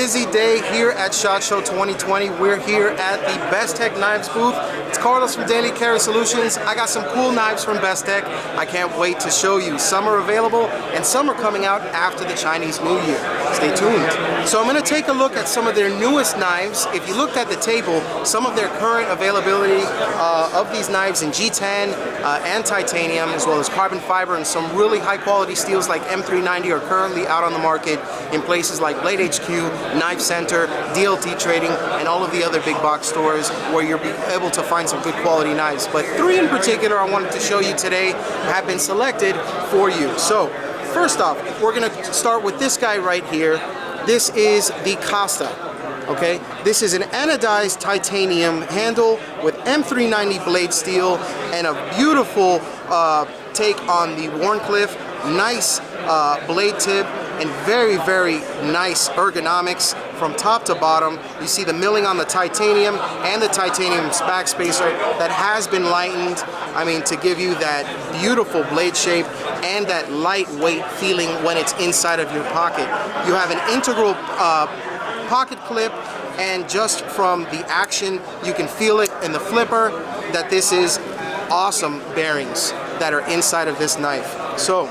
busy day here at SHOT Show 2020. We're here at the Bestech Knives booth. It's Carlos from Daily Carry Solutions. I got some cool knives from Bestech. I can't wait to show you. Some are available and some are coming out after the Chinese New Year. Stay tuned. So I'm going to take a look at some of their newest knives. If you looked at the table, some of their current availability of these knives in G10 and titanium, as well as carbon fiber, and some really high quality steels like M390 are currently out on the market in places like Blade HQ, Knife Center, DLT Trading, and all of the other big box stores where you'll be able to find some good quality knives. But three in particular I wanted to show you today have been selected for you. So first off, we're going to start with this guy right here. This is the Kosta. Okay, this is an anodized titanium handle with M390 blade steel and a beautiful take on the Warncliffe. Nice blade tip and very, very nice ergonomics from top to bottom. You see the milling on the titanium and the titanium backspacer that has been lightened, I mean, to give you that beautiful blade shape and that lightweight feeling when it's inside of your pocket. You have an integral pocket clip, and just from the action you can feel it in the flipper that this is awesome bearings that are inside of this knife. So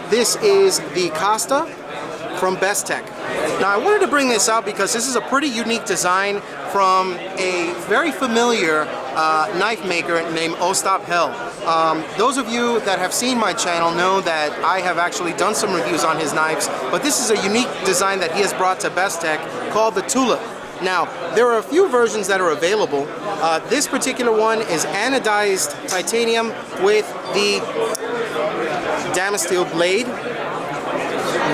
this is the Kosta from Bestech. Now I wanted to bring this out because this is a pretty unique design from a very familiar knife maker named Ostap Hel. Those of you that have seen my channel know that I have actually done some reviews on his knives, but this is a unique design that he has brought to Bestech called the Tulip. Now, there are a few versions that are available. This particular one is anodized titanium with the DAMASTEEL blade.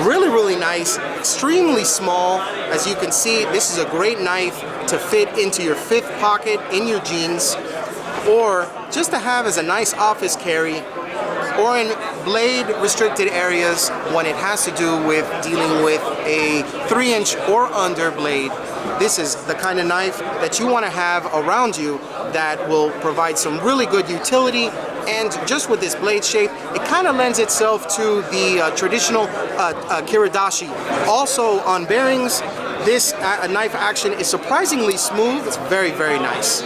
Really, really nice, extremely small. As you can see, this is a great knife to fit into your fifth pocket in your jeans, or just to have as a nice office carry, or in blade restricted areas when it has to do with dealing with a 3-inch or under blade. This is the kind of knife that you want to have around you that will provide some really good utility. And just with this blade shape, it kind of lends itself to the traditional kiradashi. Also on bearings, this knife action is surprisingly smooth. It's very, very nice.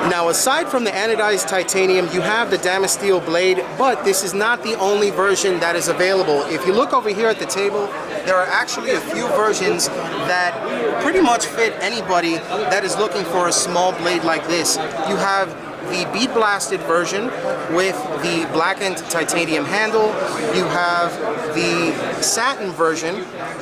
Now, aside from the anodized titanium, you have the DAMASTEEL blade, but this is not the only version that is available. If you look over here at the table, there are actually a few versions that pretty much fit anybody that is looking for a small blade like this. You have the bead blasted version with the blackened titanium handle. You have the satin version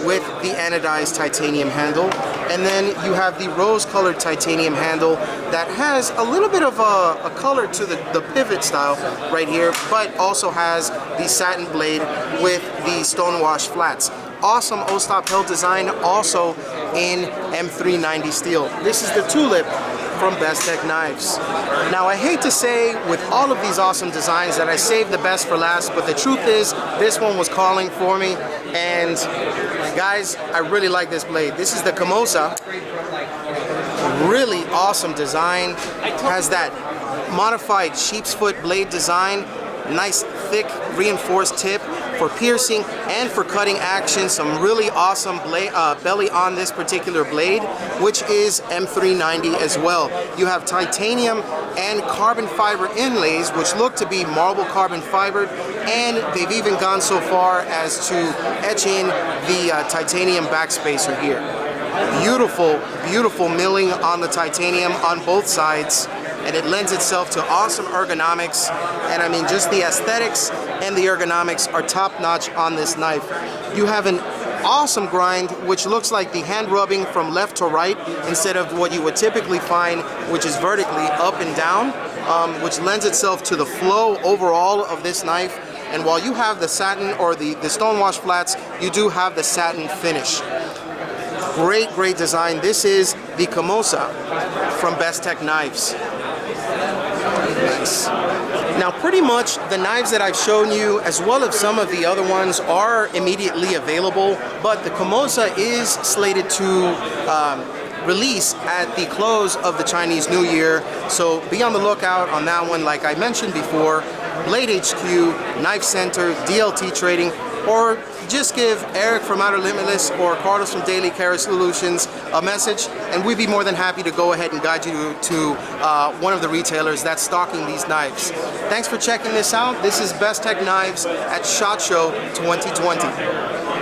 with the anodized titanium handle, and then you have the rose colored titanium handle that has a little bit of a color to the pivot style right here, but also has the satin blade with the stonewash flats. Awesome Ostap Hel design, also in M390 steel. This is the Tulip from Bestech Knives. Now, I hate to say with all of these awesome designs that I saved the best for last, but the truth is this one was calling for me, and guys, I really like this blade. This is the KOMOZA. Really awesome design. Has that modified sheep's foot blade design. Nice thick reinforced tip for piercing and for cutting action. Some really awesome belly on this particular blade, which is M390 as well. You have titanium and carbon fiber inlays, which look to be marble carbon fibered, and they've even gone so far as to etch in the titanium backspacer here. Beautiful, beautiful milling on the titanium on both sides, and it lends itself to awesome ergonomics. And I mean, just the aesthetics and the ergonomics are top-notch on this knife. You have an awesome grind, which looks like the hand rubbing from left to right instead of what you would typically find, which is vertically up and down, which lends itself to the flow overall of this knife. And while you have the satin or the stonewash flats, you do have the satin finish. Great, great design. This is the KOMOZA from Bestech Knives. Nice. Now, pretty much the knives that I've shown you, as well as some of the other ones, are immediately available, but the KOMOZA is slated to release at the close of the Chinese New Year, so be on the lookout on that one. Like I mentioned before, Blade HQ, Knife Center, DLT Trading, or just give Eric from Outer Limitless or Carlos from Daily Carrot Solutions a message, and we'd be more than happy to go ahead and guide you to one of the retailers that's stocking these knives. Thanks for checking this out. This is Bestech Knives at SHOT Show 2020.